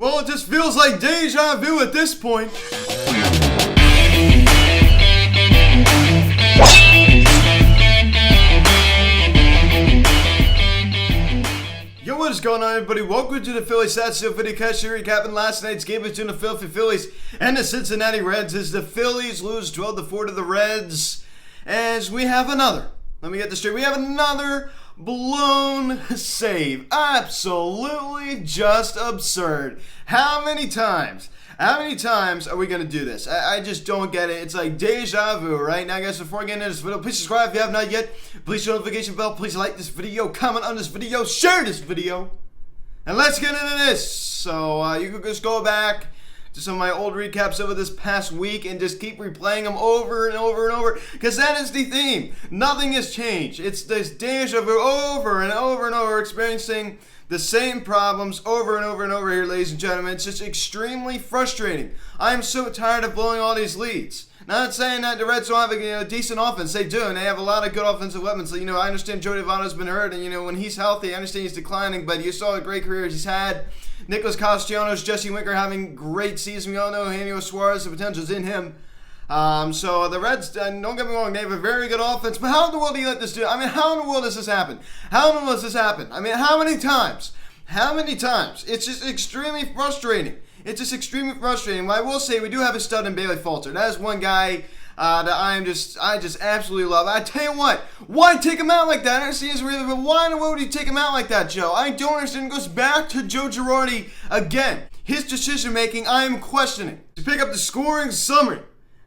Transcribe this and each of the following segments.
Well, it just feels like deja vu at this point. Yo, what is going on, everybody? Welcome to the Phillies Stats video cast here recapping last night's game between the Philadelphia Phillies and the Cincinnati Reds as the Phillies lose 12-4 to the Reds. As we have another, let me get this straight, we have another blown save. Absolutely just absurd. How many times are we going to do this? I just don't get it. It's like deja vu, right? Now, guys, before I get into this video, please subscribe if you have not yet. Please hit the notification bell. Please like this video, comment on this video, share this video. And let's get into this. So, you can just go back to some of my old recaps over this past week and just keep replaying them over and over and over, because that is the theme. Nothing has changed. It's this deja vu over and over and over, experiencing the same problems over and over and over here, ladies and gentlemen. It's just extremely frustrating. I am so tired of blowing all these leads. Not saying that the Reds don't have a decent offense. They do, and they have a lot of good offensive weapons. So, I understand Joey Votto's been hurt, and, when he's healthy, I understand he's declining, but you saw the great careers he's had. Nicholas Castellanos, Jesse Winker having great season. We all know Eugenio Suarez, the potential's in him. So the Reds, don't get me wrong, they have a very good offense, but how in the world do you let this do? How in the world does this happen? How many times? It's just extremely frustrating. But I will say, we do have a stud in Bailey Falter. That is one guy that I just absolutely love. I tell you what, why take him out like that? I understand his reason, but why in the world would you take him out like that, Joe? I don't understand. It goes back to Joe Girardi again. His decision making, I am questioning. To pick up the scoring summary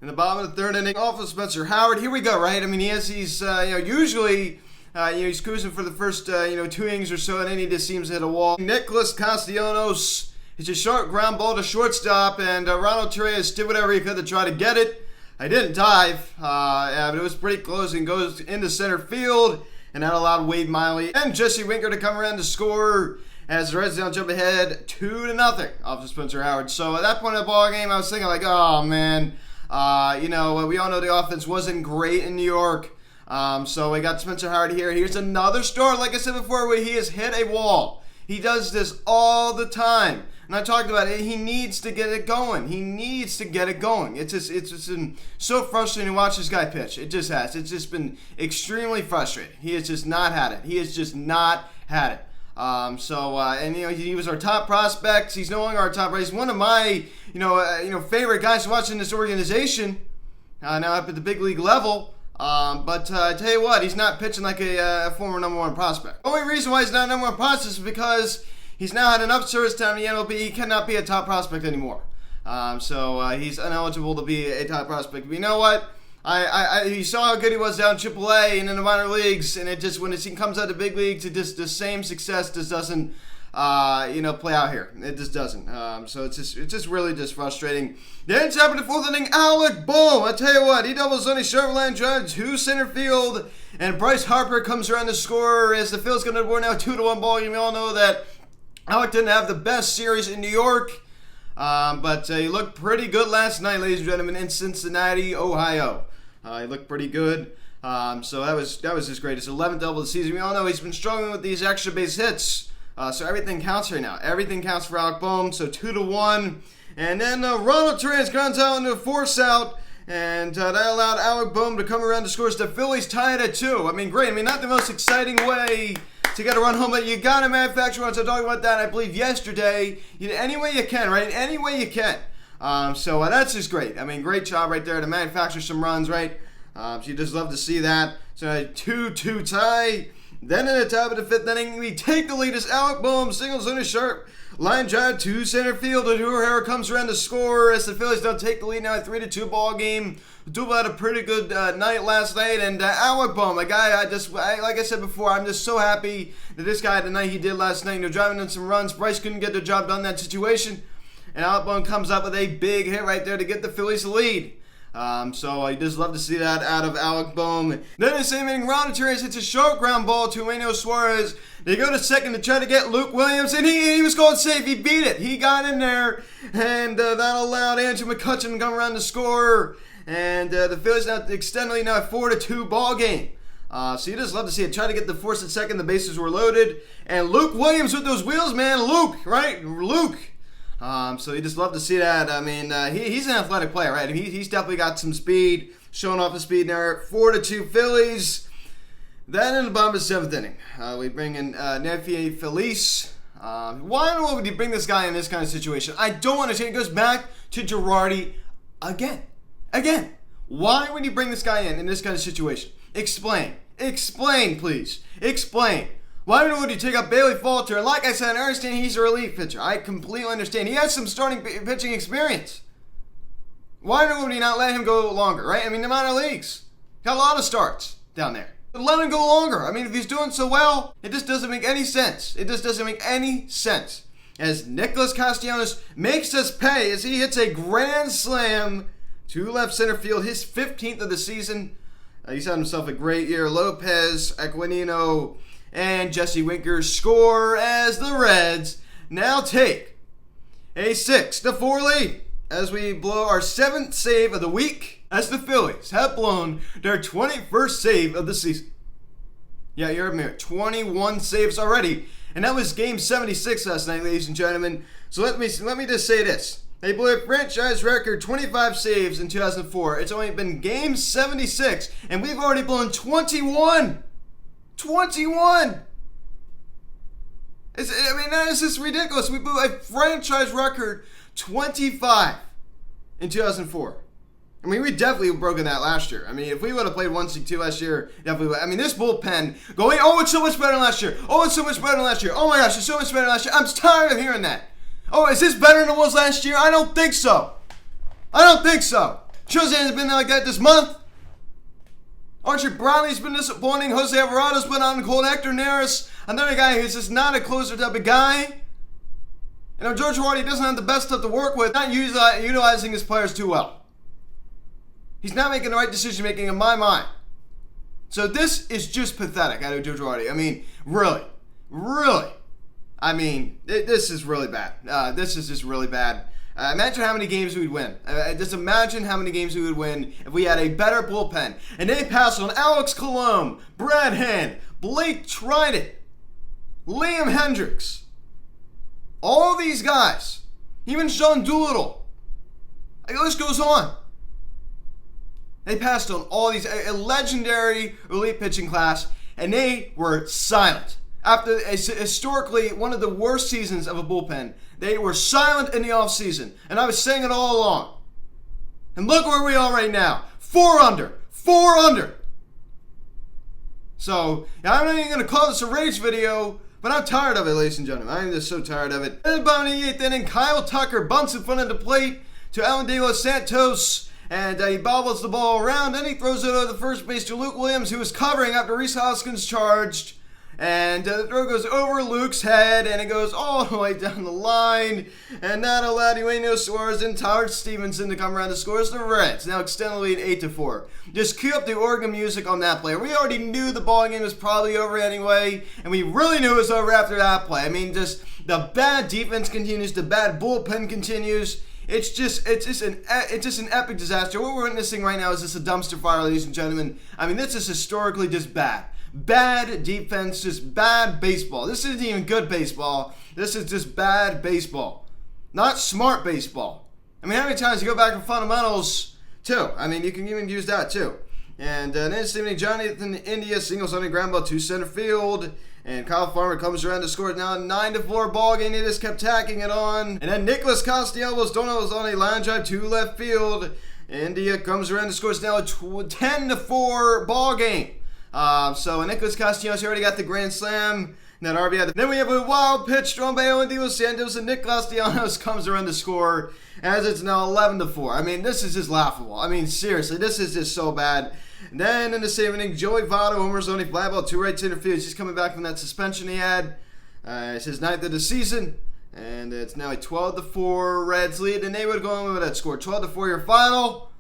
in the bottom of the third inning, off of Spencer Howard. Here we go, right? He's usually he's cruising for the first 2 innings or so, and then he just seems to hit a wall. Nicholas Castellanos, it's a sharp ground ball to shortstop, and Ronald Torres did whatever he could to try to get it. I didn't dive, but it was pretty close and goes into center field, and that allowed Wade Miley and Jesse Winker to come around to score as the Reds now jump ahead 2-0 off of Spencer Howard. So at that point in the ball game, I was thinking like, oh man, we all know the offense wasn't great in New York. So we got Spencer Howard here. Here's another start, like I said before, where he has hit a wall. He does this all the time. And I talked about it. He needs to get it going. It's just been so frustrating to watch this guy pitch. It just has. It's just been extremely frustrating. He has just not had it. And he was our top prospect. He's no longer our top prospect. He's one of my, favorite guys to watch in this organization. Now up at the big league level. But I tell you what, he's not pitching like a former number one prospect. The only reason why he's not a number one prospect is because he's now had enough service time in the MLB. He cannot be a top prospect anymore. So he's ineligible to be a top prospect. But you know what? You saw how good he was down in AAA and in the minor leagues, and it just, when he comes out to big leagues, it just, the same success just doesn't play out here. It just doesn't. So it's just really just frustrating. Then top of the fourth inning, Alec Bohm. I tell you what, he doubles on his sharp line drive to center field, and Bryce Harper comes around to score as the Phillies come to the board now 2-1 ball game. We all know that Alec didn't have the best series in New York, but he looked pretty good last night, ladies and gentlemen, in Cincinnati, Ohio. He looked pretty good. So that was his greatest 11th double of the season. We all know he's been struggling with these extra base hits. So everything counts right now. Everything counts for Alec Bohm. So 2-1. And then Ronald Torres comes out into a force out. And that allowed Alec Bohm to come around to score. So the Phillies tied at 2. Great. Not the most exciting way to get a run home, but you got to manufacture runs. I talked about that, I believe, yesterday. Any way you can, right? Any way you can. So that's just great. Great job right there to manufacture some runs, right? So you just love to see that. So a 2-2 tie. Then in the top of the fifth inning, we take the lead as Alec Bohm singles on his sharp line drive to center field. And O'Hara comes around to score as the Phillies don't take the lead now, a 3-2 ball game. Duval had a pretty good night last night, and Alec Bohm, a guy like I said before, I'm just so happy that this guy had the night he did last night. Driving in some runs. Bryce couldn't get the job done in that situation, and Alec Bohm comes up with a big hit right there to get the Phillies the lead. So I just love to see that out of Alec Bohm. Then in the same inning, Ronald Torres hits a sharp ground ball to Eugenio Suarez. They go to second to try to get Luke Williams, and he was called safe. He beat it. He got in there, and that allowed Andrew McCutchen to come around to score. And the Phillies now extending a 4-2 ball game. So you just love to see it. Try to get the force at second. The bases were loaded. And Luke Williams with those wheels, man. Luke, right? Luke. So you just love to see that. I mean, he's an athletic player, right? He's definitely got some speed, showing off the speed there. 4-2 Phillies. Then in the bottom of the 7th inning, we bring in Phillies. Why in the world would you bring this guy in this kind of situation? I don't understand. It goes back to Girardi again. Why would you bring this guy in this kind of situation? Explain, please. Explain. Why would you take up Bailey Falter? And like I said, I understand he's a relief pitcher. I completely understand. He has some starting pitching experience. Why would you not let him go longer, right? I mean, the minor leagues got a lot of starts down there. But let him go longer. I mean, if he's doing so well, it just doesn't make any sense. As Nicholas Castellanos makes us pay as he hits a grand slam to left center field, his 15th of the season. He's had himself a great year. Lopez, Aquilino, and Jesse Winker score as the Reds now take a 6-4 lead as we blow our 7th save of the week, as the Phillies have blown their 21st save of the season. Yeah, you heard me. 21 saves already, and that was game 76 last night, ladies and gentlemen. So let me just say this. They blew a franchise record 25 saves in 2004. It's only been game 76, and we've already blown 21. 21! That is just ridiculous. We blew a franchise record 25 in 2004. I mean, we definitely broken that last year. I mean, if we would have played 1-2 last year, definitely would. I mean, this bullpen going, it's so much better than last year. Oh, it's so much better than last year. Oh my gosh, it's so much better than last year. I'm tired of hearing that. Oh, is this better than it was last year? I don't think so. Shows hasn't been like that this month. Archie Bradley's been disappointing. Jose Alvarado's been on cold. Hector Neris, another guy who's just not a closer type of guy. George Girardi doesn't have the best stuff to work with. Not utilizing his players too well. He's not making the right decision making in my mind. So this is just pathetic out of George Girardi. I mean, really. I mean, this is really bad. This is just really bad. Imagine how many games we'd win. Just imagine how many games we would win if we had a better bullpen. And they passed on Alex Colomb, Brad Hand, Blake Trident, Liam Hendricks. All these guys. Even Sean Doolittle. The list goes on. They passed on all these, a legendary elite pitching class, and they were silent. After historically one of the worst seasons of a bullpen, they were silent in the offseason. And I was saying it all along. And look where we are right now. 4 under. So, I'm not even going to call this a rage video, but I'm tired of it, ladies and gentlemen. I'm just so tired of it. In the bottom of the 8th inning, Kyle Tucker bunts in front of the plate to Alan De Los Santos. And he bobbles the ball around. Then he throws it over the first base to Luke Williams, who was covering after Rhys Hoskins charged. And the throw goes over Luke's head, and it goes all the way down the line. And that allowed Eugenio Suarez and Tyler Stevenson to come around to score as the Reds now extend the lead 8-4. Just cue up the organ music on that play. We already knew the ball game was probably over anyway, and we really knew it was over after that play. I mean, just the bad defense continues, the bad bullpen continues. It's just an epic disaster. What we're witnessing right now is just a dumpster fire, ladies and gentlemen. I mean, this is historically just bad. Bad defense, just bad baseball. This isn't even good baseball. This is just bad baseball. Not smart baseball. I mean, how many times you go back to fundamentals, too? I mean, you can even use that, too. And then Stephen Jonathan India singles on a ground ball to center field. And Kyle Farmer comes around to score. Now a 9-4 ball game. They just kept tacking it on. And then Nicholas Castellanos was on a line drive to left field. India comes around to score. It's now a 10-4 ball game. So Nicholas Castellanos already got the grand slam. That RBI. Then we have a wild pitch thrown by Alan De Los Santos, and Nick Castellanos comes around to score as it's now 11-4. I mean, this is just laughable. I mean, seriously, this is just so bad. Then in the same inning, Joey Votto homers on a fly ball to right center field. He's coming back from that suspension he had. It's his 9th of the season, and it's now a 12-4 Reds lead. And they would go on with that score, 12-4 your final.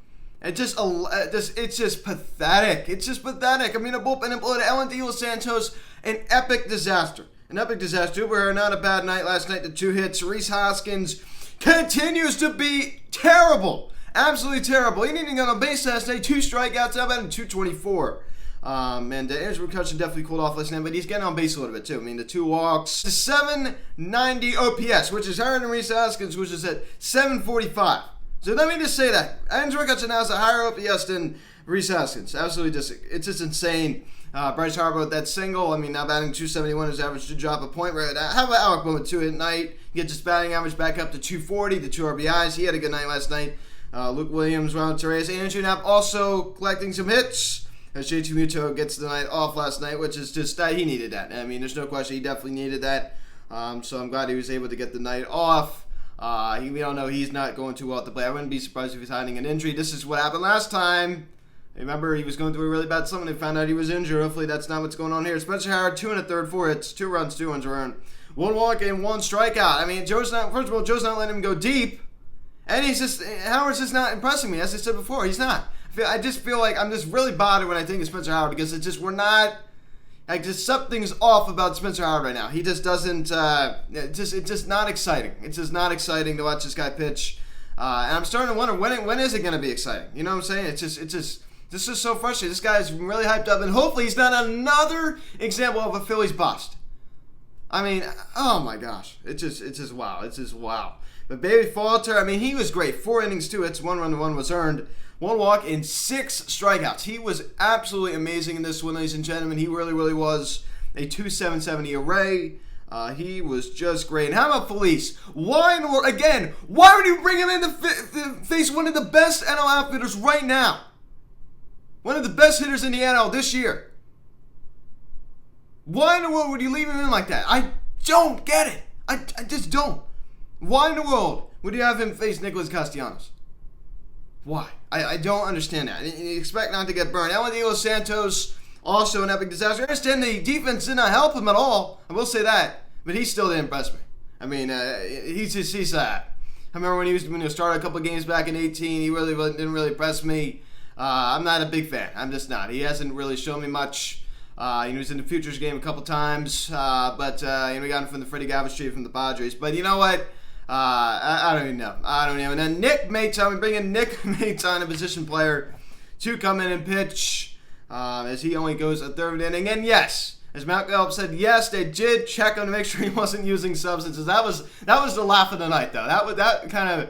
It's just pathetic. It's just pathetic. I mean, a bullpen imploded. Alan De Los Santos, an epic disaster. We're not a bad night last night. The 2 hits. Rhys Hoskins continues to be terrible. Absolutely terrible. He didn't even get on base last night. 2 strikeouts. How about him? 224. And Andrew McCutcheon definitely cooled off last night, but he's getting on base a little bit too. I mean, the 2 walks, the 790 OPS, which is higher than Rhys Hoskins, which is at 745. So let me just say that Andrew McCutcheon now has a higher OPS than Rhys Hoskins. Absolutely, it's just insane. Bryce Harper with that single. I mean, now batting 271, his average to drop a point right now. How about Alec Bohm with 2 at night? Gets his batting average back up to 240, the 2 RBIs. He had a good night last night. Luke Williams, Ronald Torres, Andrew Knapp also collecting some hits. As JT Muto gets the night off last night, which is just, he needed that. I mean, there's no question, he definitely needed that. So I'm glad he was able to get the night off. We all know he's not going too well at the plate. I wouldn't be surprised if he's hiding an injury. This is what happened last time. Remember, he was going through a really bad slump and found out he was injured. Hopefully that's not what's going on here. Spencer Howard, 2 1/3, 4 hits, 2 runs, 2 runs earned. 1 walk and 1 strikeout. I mean, Joe's not letting him go deep. And Howard's just not impressing me. As I said before, he's not. I just feel like I'm just really bothered when I think of Spencer Howard because just something's off about Spencer Howard right now. He just doesn't, it's just not exciting. It's just not exciting to watch this guy pitch. And I'm starting to wonder, when is it going to be exciting? You know what I'm saying? It's just this is so frustrating. This guy's really hyped up, and hopefully he's not another example of a Phillies bust. I mean, oh my gosh. It's just wow. It's just wow. But Baby Falter, I mean, he was great. 4 innings, 2 hits, 1 run, 1 was earned. 1 walk and 6 strikeouts. He was absolutely amazing in this one, ladies and gentlemen. He really, really was a 2.77 ERA. He was just great. And how about Phillies? Why in the world, again, why would you bring him in to face one of the best NL outfielders right now? One of the best hitters in the NL this year. Why in the world would you leave him in like that? I don't get it. I just don't. Why in the world would you have him face Nicholas Castellanos? Why? I don't understand that. You expect not to get burned. Eleniel Santos, also an epic disaster. I understand the defense did not help him at all. I will say that. But he still didn't impress me. I mean, he's sad. I remember when he started a couple of games back in 2018, he didn't really impress me. I'm not a big fan. I'm just not. He hasn't really shown me much. He was in the Futures game a couple times. But we got him from the Freddie Galvis trade from the Padres. But you know what? I don't even know. And then Nick Maton, we bring in Nick Maton, a position player, to come in and pitch as he only goes a 3rd inning. And yes, as Matt Gallup said, yes, they did check him to make sure he wasn't using substances. That was the laugh of the night, though. That kind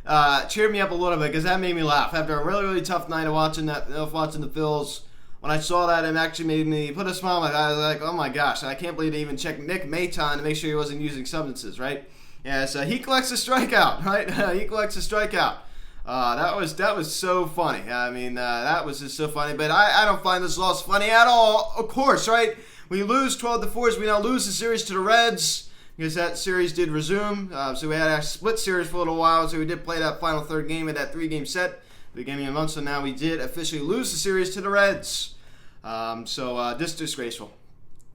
of cheered me up a little bit because that made me laugh after a really, really tough night of watching the Phils. When I saw that, it actually made me put a smile on my face. I was like, oh my gosh, I can't believe they even checked Nick Maton to make sure he wasn't using substances, right? Yeah, so he collects a strikeout, right? He collects a strikeout. That was so funny. I mean, that was just so funny. But I don't find this loss funny at all. Of course, right? We lose 12-4. We now lose the series to the Reds because that series did resume. So we had a split series for a little while. So we did play that final 3rd game of that 3-game set at the beginning of the month. So now we did officially lose the series to the Reds. Just disgraceful.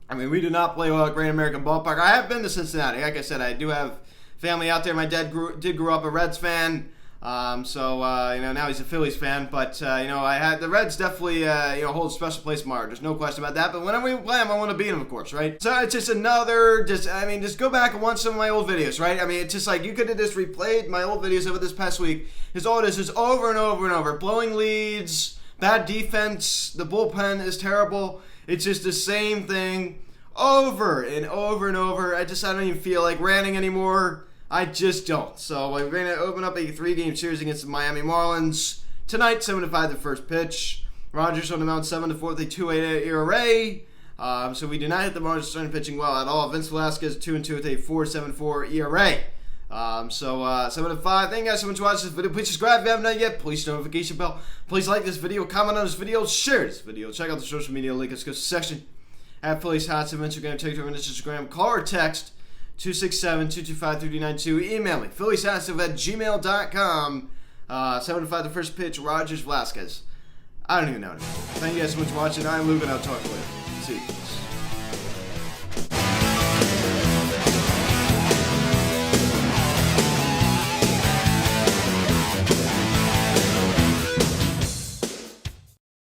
I mean, we do not play well at Great American Ballpark. I have been to Cincinnati. Like I said, I do have family out there. My dad did grow up a Reds fan, now he's a Phillies fan. But the Reds definitely hold a special place in my heart. There's no question about that. But whenever we play them, I want to beat them, of course, right? So it's just just go back and watch some of my old videos, right? I mean, it's just like you could have just replayed my old videos over this past week. It's all this is over and over and over, blowing leads, bad defense, the bullpen is terrible. It's just the same thing over and over and over. I don't even feel like ranting anymore. I just don't. So we're going to open up a 3-game series against the Miami Marlins. Tonight, 7-5 the first pitch. Rogers on the mound, 7-4 with a 2.88 ERA. So we do not hit the Marlins starting pitching well at all. Vince Velasquez, 2-2 with a 4.74 ERA. 7-5. Thank you guys so much for watching this video. Please subscribe if you haven't done it yet. Please hit the notification bell. Please like this video, comment on this video, share this video. Check out the social media link in the section. At Phillies Hats on Instagram, TikTok, and Instagram. Call or text 267-225-3092. Email me, phillieshatstuff@gmail.com. 7-5 the first pitch, Rogers Velasquez. I don't even know. Thank you guys so much for watching. I'm Luke, and I'll talk to you later. See you.